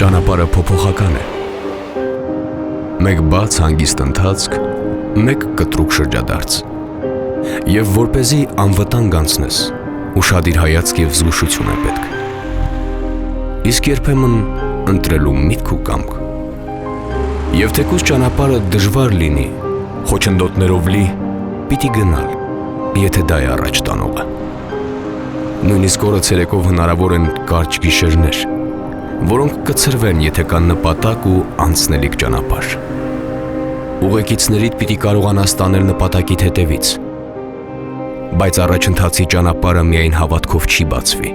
Ճանապարհը փոփոխական է։ Մեկ բաց հանգիստ ընթացք, մեկ կտրուկ շրջադարձ։ Եվ որպեսզի անվտանգ անցնես, ուշադիր հայացք և զգուշություն է պետք։ Իսկ երբեմն ընտրելու միտք ու կամք։ Եվ թեկուզ ճանապարհը դժվար լինի, խոչընդոտներով լի, պիտի գնալ, եթե դա է առաջ տանողը։ Նույնիսկ օրը ցերեկով հնարավոր են կարճ գիշերներ, որոնք կցրվեն, եթե կան նպատակ ու անցնելիք ճանապարհ։ Ուղեկիցներիդ պիտի կարողանաս տանել նպատակիդ հետևից, բայց առաջընթացի ճանապարհը միայն հավատքով չի բացվի։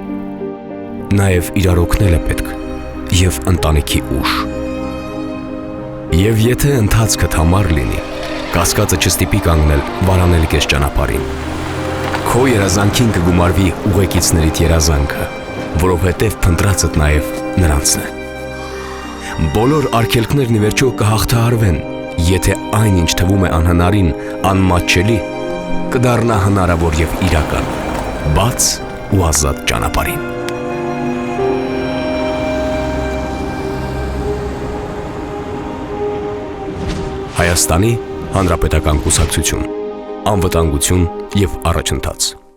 Նաև իրար օգնել է պետք և ընտանիքի ուժ։ Եվ եթե ընթացքդ համառ լինի, կասկածը չստիպի կանգնել վարանել քեզ ճանապարհին։ Քո երազանքին կգումարվի ուղեկիցներիդ երազանքը, որովհետև փնտրածդ նաև նրանցն է։ Բոլոր արգելքներն ի վերջո կհաղթահարվեն, եթե այն, ինչ թվում է անհնարին, անմատչելի, կդառնա հնարավոր և իրական, բաց ու ազատ ճանապարհին։ Հայաստանի Հանրապետական կուսակցություն, անվտանգություն և առաջընթաց։